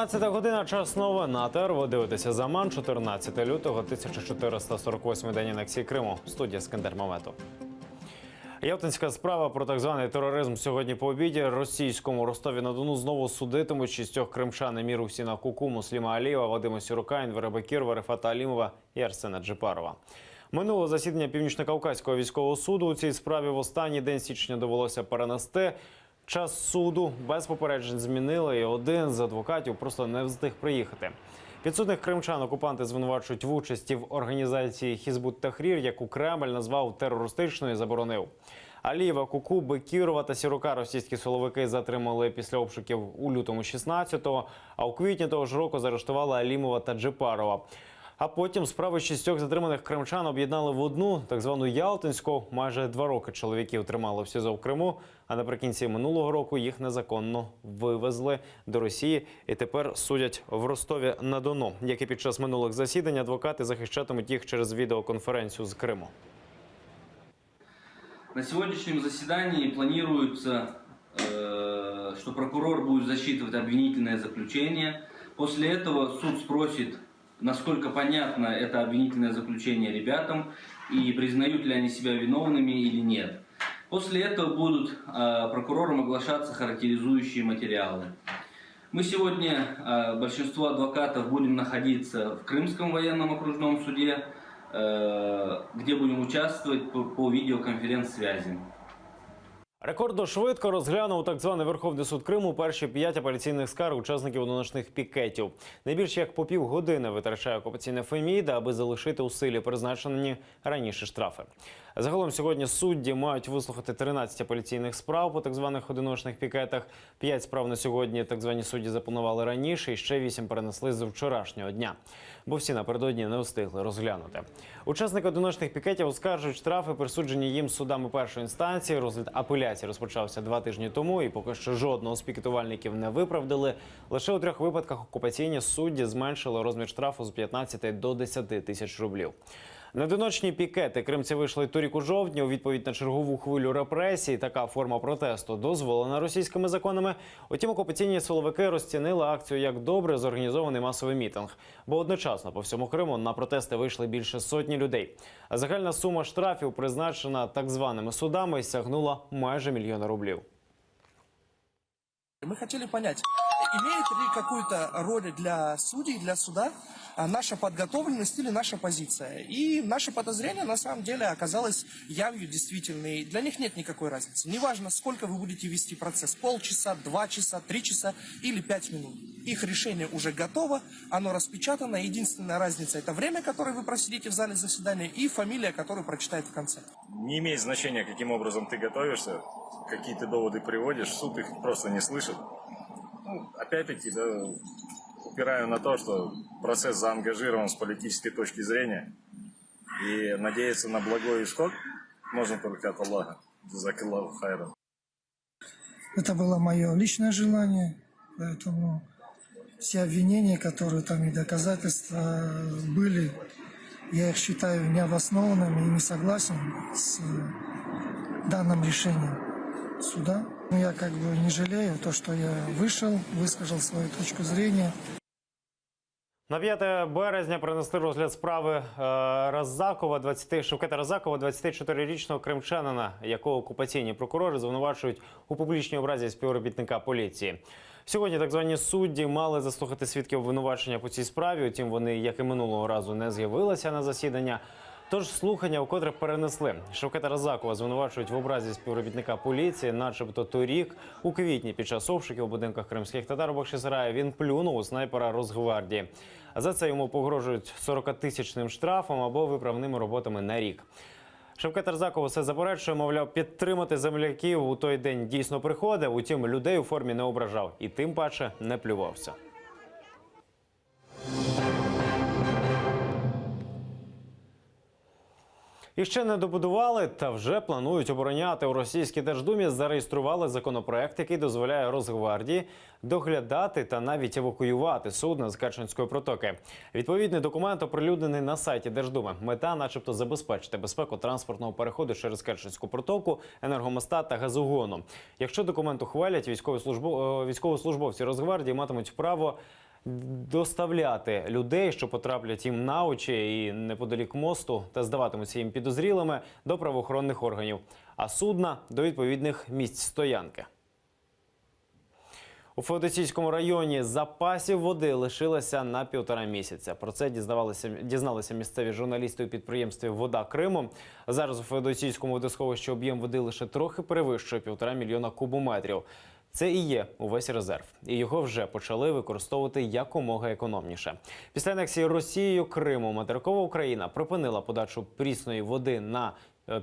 12 година, час новин на ТР. Ви дивитеся «Заман», 14 лютого, 1448 день анексії Криму. Студія Скандер Маметов. Ялтинська справа про так званий тероризм сьогодні по обіді. Російському Ростові-на-Дону знову судитимуть 6 кримчан: Емір Усіна Куку, Мусліма Алієва, Вадима Сюрука, Інвера Бекірова, Рефата Алімова і Арсена Джипарова. Минуле засідання Північно-Кавказького військового суду у цій справі в останній день січня довелося перенести. Час суду без попереджень змінили, і один з адвокатів просто не встиг приїхати. Підсудних кримчан окупанти звинувачують в участі в організації Хізбут-Тахрір, яку Кремль назвав терористичною і заборонив. Алієва, Куку, Бекірова та Сюрука російські силовики затримали після обшуків у лютому 16-го, а у квітні того ж року заарештували Алімова та Джипарова. А потім справи 6 затриманих кримчан об'єднали в одну, так звану Ялтинську. Майже 2 роки чоловіків тримали в СІЗО в Криму, а наприкінці минулого року їх незаконно вивезли до Росії і тепер судять в Ростові-на-Дону. Як і під час минулих засідань, адвокати захищатимуть їх через відеоконференцію з Криму. На сегодняшнем заседании планируется, что прокурор будет зачитывать обвинительное заключение. После этого суд спросит, насколько понятно это обвинительное заключение ребятам и признают ли они себя виновными или нет. После этого будут прокурором оглашаться характеризующие материалы. Мы сегодня, большинство адвокатов, будем находиться в Крымском военном окружном суде, где будем участвовать по видеоконференц-связи. Рекордно швидко розглянув так званий Верховний суд Криму перші 5 апеляційних скарг учасників одночасних пікетів. Найбільше як по півгодини витрачає окупаційна Феміда, аби залишити у силі призначені раніше штрафи. Загалом сьогодні судді мають вислухати 13 апеляційних справ по так званих одиночних пікетах. 5 справ на сьогодні так звані судді запланували раніше і ще 8 перенесли з вчорашнього дня, бо всі напередодні не встигли розглянути. Учасники одиночних пікетів оскаржують штрафи, присуджені їм судами першої інстанції. Розгляд апеляції розпочався 2 тижні тому, і поки що жодного з пікетувальників не виправдали. Лише у 3 випадках окупаційні судді зменшили розмір штрафу з 15 до 10 тисяч рублів. На одиночні пікети кримці вийшли торік у жовтні у відповідь на чергову хвилю репресій. Така форма протесту дозволена російськими законами. Утім, окупаційні силовики розцінили акцію як добре зорганізований масовий мітинг. Бо одночасно по всьому Криму на протести вийшли більше сотні людей. А загальна сума штрафів, призначена так званими судами, сягнула майже 1 мільйон рублів. Мы хотели понять, имеет ли какую-то роль для судей, для суда наша подготовленность или наша позиция. И наше подозрение на самом деле оказалось явью действительной. Для них нет никакой разницы. Неважно, сколько вы будете вести процесс, полчаса, 2 часа, 3 часа или 5 минут. Их решение уже готово, оно распечатано. Единственная разница — это время, которое вы просидите в зале заседания, и фамилия, которую прочитает в конце. Не имеет значения, каким образом ты готовишься, какие ты доводы приводишь, суд их просто не слышит. Ну, опять-таки, да, упираю на то, что процесс заангажирован с политической точки зрения, и надеяться на благой исход можно только от Аллаха. Джазакаллаху хайран. Это было мое личное желание, поэтому все обвинения, которые там и доказательства были, я их считаю необоснованными и не согласен с данным решением суда. Но я как бы не жалею то, что я вышел, высказал свою точку зрения. На 5 березня принесли розгляд справи Шевкета Разакова, 24-річного кримчанина, якого окупаційні прокурори звинувачують у публічній образі співробітника поліції. Сьогодні так звані судді мали заслухати свідків обвинувачення по цій справі, утім вони, як і минулого разу, не з'явилися на засідання. Тож слухання вкотре перенесли. Шевкета Разакова звинувачують в образі співробітника поліції, начебто торік, у квітні, під час обшуків у будинках кримських татар у Бахчисараї, він плюнув у снайпера Росгвардії. За це йому погрожують 40-тисячним штрафом або виправними роботами на рік. Шевкет Разаков все заперечує, мовляв, підтримати земляків у той день дійсно приходив, утім людей у формі не ображав і тим паче не плювався. І ще не добудували, та вже планують обороняти. У Російській Держдумі зареєстрували законопроект, який дозволяє Росгвардії доглядати та навіть евакуювати судна з Керченської протоки. Відповідний документ оприлюднений на сайті Держдуми. Мета, начебто, забезпечити безпеку транспортного переходу через Керченську протоку, енергомоста та газогону. Якщо документ ухвалять, військовослужбовці Росгвардії матимуть право доставляти людей, що потраплять їм на очі і неподалік мосту, та здаватимуться їм підозрілими до правоохоронних органів, а судна – до відповідних місць стоянки. У Феодосійському районі запасів води лишилося на 1,5 місяця. Про це дізналися місцеві журналісти у підприємстві «Вода Криму». Зараз у Феодосійському водосховищі об'єм води лише трохи перевищує 1,5 мільйона кубометрів. Це і є увесь резерв. І його вже почали використовувати якомога економніше. Після анексії Росією Криму материкова Україна припинила подачу прісної води на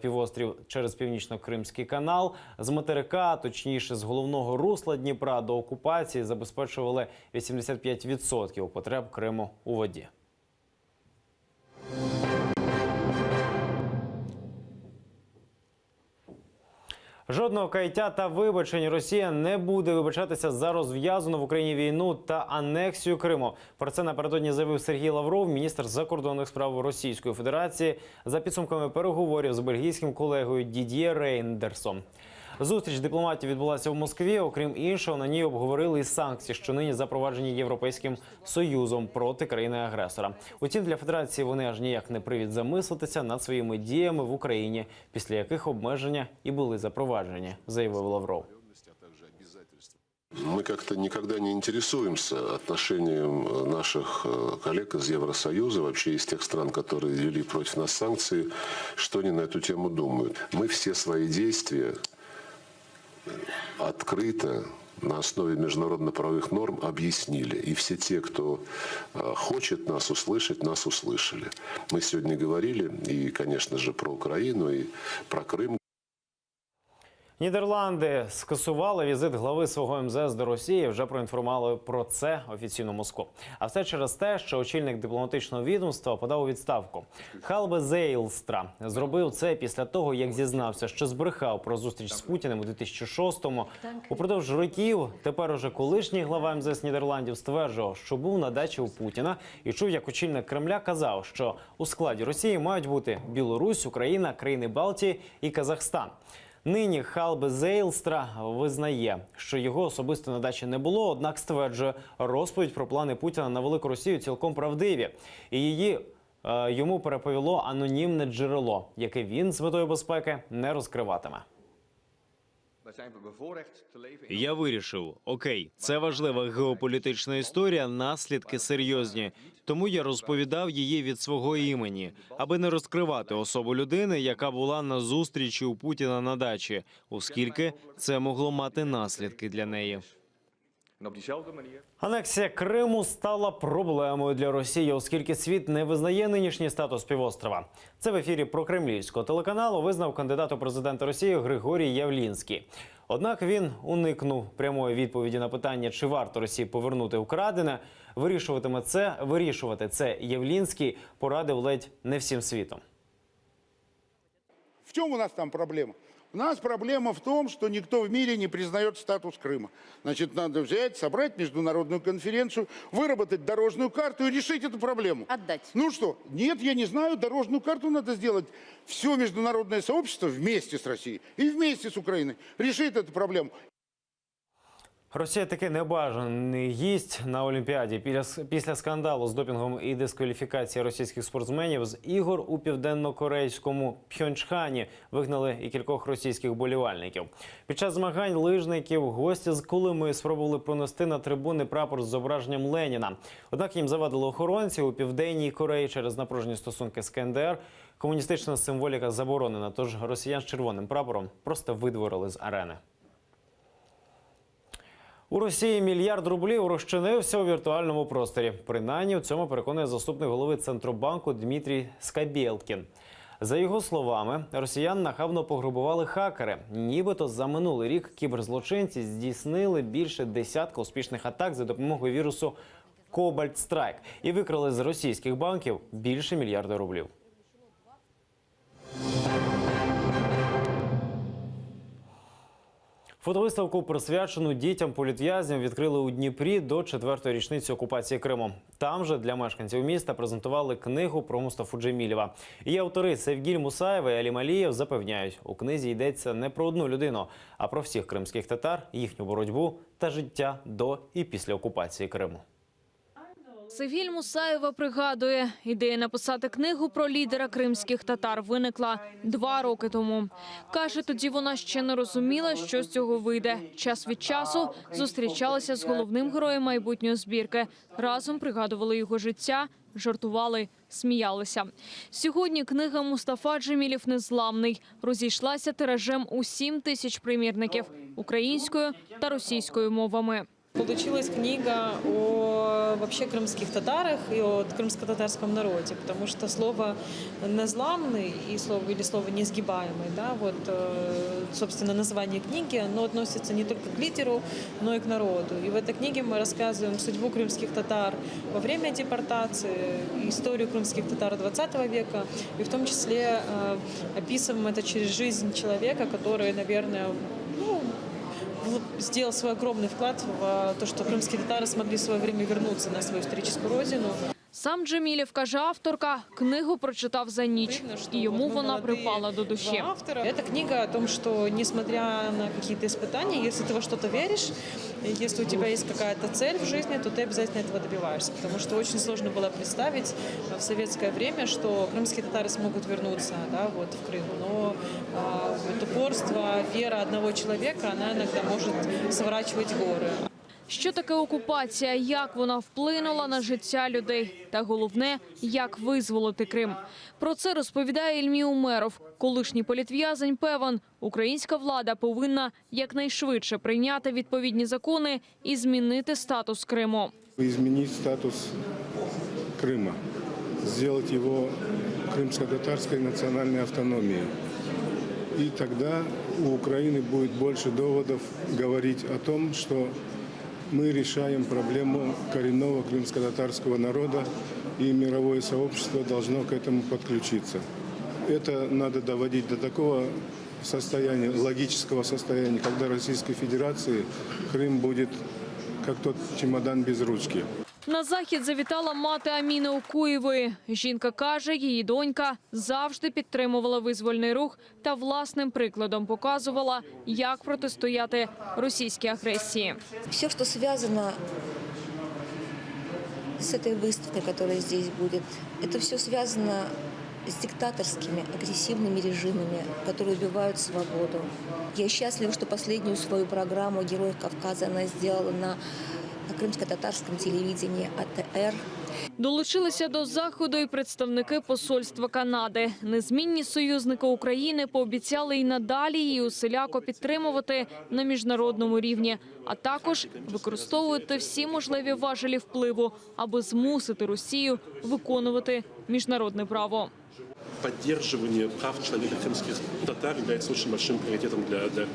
півострів через Північно-Кримський канал. З материка, точніше з головного русла Дніпра до окупації забезпечували 85% потреб Криму у воді. Жодного каяття та вибачень Росія не буде вибачатися за розв'язану в Україні війну та анексію Криму. Про це напередодні заявив Сергій Лавров, міністр закордонних справ Російської Федерації, за підсумками переговорів з бельгійським колегою Дід'є Рейндерсом. Зустріч дипломатів відбулася в Москві. Окрім іншого, на ній обговорили і санкції, що нині запроваджені Європейським Союзом проти країни-агресора. Утім, для Федерації вони аж ніяк не привід замислитися над своїми діями в Україні, після яких обмеження і були запроваджені, заявив Лавров. Мы как-то никогда не интересуемся отношением наших коллег из Евросоюза, вообще из тех стран, которые ввели против нас санкции, что они на эту тему думают. Мы все свои действия открыто на основе международно-правовых норм объяснили. И все те, кто хочет нас услышали. Мы сегодня говорили и, конечно же, про Украину, и про Крым. Нідерланди скасували візит глави свого МЗС до Росії, вже проінформували про це офіційну Москву. А все через те, що очільник дипломатичного відомства подав у відставку. Халбе Зейлстра зробив це після того, як зізнався, що збрехав про зустріч з Путіним у 2006-му. Упродовж років тепер уже колишній глава МЗС Нідерландів стверджував, що був на дачі у Путіна і чув, як очільник Кремля казав, що у складі Росії мають бути Білорусь, Україна, країни Балтії і Казахстан. Нині Халбе Зейлстра визнає, що його особисто на дачі не було, однак стверджує, розповідь про плани Путіна на Велику Росію цілком правдиві. І її йому переповіло анонімне джерело, яке він з метою безпеки не розкриватиме. Я вирішив, окей, це важлива геополітична історія, наслідки серйозні. Тому я розповідав її від свого імені, аби не розкривати особу людини, яка була на зустрічі у Путіна на дачі, оскільки це могло мати наслідки для неї. Анексія Криму стала проблемою для Росії, оскільки світ не визнає нинішній статус півострова. Це в ефірі прокремлівського телеканалу визнав кандидат у президенти Росії Григорій Явлінський. Однак він уникнув прямої відповіді на питання, чи варто Росії повернути украдене. Вирішувати це Явлінський порадив ледь не всім світом. В чем у нас там проблема? У нас проблема в том, что никто в мире не признает статус Крыма. Значит, надо взять, собрать международную конференцию, выработать дорожную карту и решить эту проблему. Отдать. Ну что? Нет, я не знаю, дорожную карту надо сделать. Все международное сообщество вместе с Россией и вместе с Украиной решит эту проблему. Росія таки небажаний гість на Олімпіаді. Після скандалу з допінгом і дискваліфікації російських спортсменів з ігор у південно-корейському Пхьончхані вигнали і кількох російських болівальників. Під час змагань лижників гості з Колими спробували пронести на трибуни прапор з зображенням Леніна. Однак їм завадили охоронці у Південній Кореї через напружені стосунки з КНДР. Комуністична символіка заборонена, тож росіян з червоним прапором просто видворили з арени. У Росії мільярд рублів розчинився у віртуальному просторі. Принаймні, у цьому переконує заступник голови Центробанку Дмитрій Скабєлкін. За його словами, росіян нахабно пограбували хакери. Нібито за минулий рік кіберзлочинці здійснили більше десятка успішних атак за допомогою вірусу Cobalt Strike і викрали з російських банків більше мільярда рублів. Фотовиставку, присвячену дітям політв'язнів, відкрили у Дніпрі до 4-ї річниці окупації Криму. Там же для мешканців міста презентували книгу про Мустафу Джемілєва. Її автори Севгіль Мусаєв і Алім Алієв запевняють, у книзі йдеться не про одну людину, а про всіх кримських татар, їхню боротьбу та життя до і після окупації Криму. Севіль Мусаєва пригадує, ідея написати книгу про лідера кримських татар виникла 2 роки тому. Каже, тоді вона ще не розуміла, що з цього вийде. Час від часу зустрічалася з головним героєм майбутньої збірки. Разом пригадували його життя, жартували, сміялися. Сьогодні книга Мустафа Джемілів «Незламний» розійшлася тиражем у 7 тисяч примірників українською та російською мовами. Получилась книга о вообще крымских татарах и о крымско-татарском народе, потому что слово «незламный» и слово «несгибаемый», да, вот, собственно, название книги, оно относится не только к лидеру, но и к народу. И в этой книге мы рассказываем судьбу крымских татар во время депортации, историю крымских татар XX века, и в том числе описываем это через жизнь человека, который, наверное, сделал свой огромный вклад в то, что крымские татары смогли в свое время вернуться на свою историческую родину. Сам Джемілєв, каже авторка, книгу прочитав за ніч, і йому вона припала до душі. Это книга о том, что несмотря на какие-то испытания, если ты во что-то веришь, если у тебя есть какая-то цель в жизни, то ты обязательно этого добиваешься. Потому что очень сложно было представить в советское время, что крымские татары смогут вернуться, да, вот, в Крым. Но упорство, вера одного человека, она иногда может сворачивать горы. Що таке окупація, як вона вплинула на життя людей? Та головне, як визволити Крим. Про це розповідає Ільмі Умеров. Колишній політв'язень певен, українська влада повинна якнайшвидше прийняти відповідні закони і змінити статус Криму. Изменить статус Крыма, сделать его крымско-татарской национальной автономией. И тогда у Украины будет больше доводов говорить о том, что мы решаем проблему коренного крымско-татарского народа, и мировое сообщество должно к этому подключиться. Это надо доводить до такого состояния, логического состояния, когда Российской Федерации Крым будет как тот чемодан без ручки. На захід завітала мати Аміни Окуєвої. Жінка каже, її донька завжди підтримувала визвольний рух та власним прикладом показувала, як протистояти російській агресії. Все, что связано с этой выставкой, которая здесь будет, это все связано с диктаторскими, агрессивными режимами, которые убивают свободу. Я счастлива, что последнюю свою программу «Героев Кавказа» она сделала на крымско-татарском телевидении АТР. Долучилися до заходу і представники посольства Канади. Незмінні союзники України пообіцяли і надалі її усіляко підтримувати на міжнародному рівні, а також використовувати всі можливі важелі впливу, аби змусити Росію виконувати міжнародне право. Поддерживание прав человека крымских татар является очень большим приоритетом для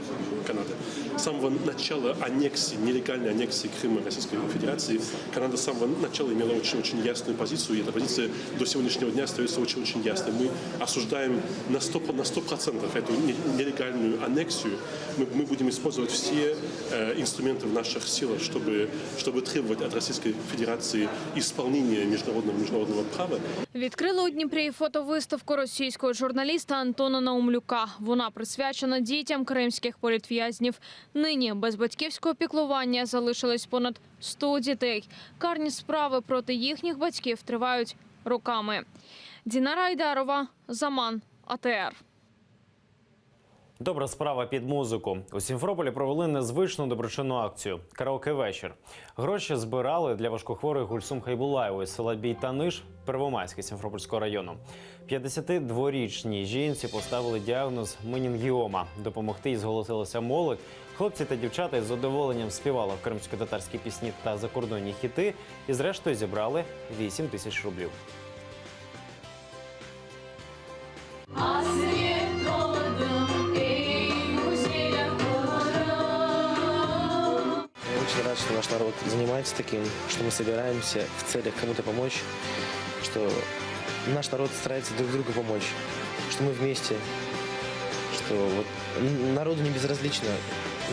Канады. С самого начала аннексии, нелегальной аннексии Крыма Российской Федерации, Канада с самого начала имела очень ясную позицию, и эта позиция до сегодняшнего дня остается очень ясной. Мы осуждаем на 100% эту нелегальную аннексию. Мы будем использовать все инструменты в наших силах, чтобы требовать от Российской Федерации исполнения международного права. Відкрили у Дніпрі фотовиставку російського журналіста Антона Наумлюка. Вона присвячена дітям кримських політв'язнів. Нині без батьківського піклування залишилось понад 100 дітей. Карні справи проти їхніх батьків тривають роками. Дінара Айдарова, Заман, АТР. Добра справа під музику. У Сімферополі провели незвичну доброчинну акцію – караоке-вечір. Гроші збирали для важкохворої Гульсум Хайбулаєвої з села Бійтаниш, Первомайське Сімферопольського району. 52-річній жінці поставили діагноз менінгіома. Допомогти їй зголосилася молодь. Хлопці та дівчата із задоволенням співали кримсько-татарські пісні та закордонні хіти і зрештою зібрали 8 тисяч рублів. Очень рад, что наш народ занимается таким, что мы собираемся в целях кому-то помочь, что наш народ старается друг другу помочь, что мы вместе, что вот народу не безразлично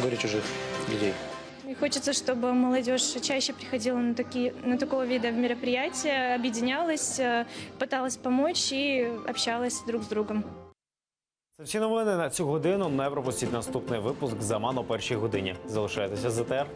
горе чужих людей. И хочется, чтобы молодежь чаще приходила на такого вида мероприятия, объединялась, пыталась помочь и общалась друг с другом. Це всі новини на цю годину. Не пропустіть наступний випуск «Заман» о 1-й годині. Залишайтеся з АТР.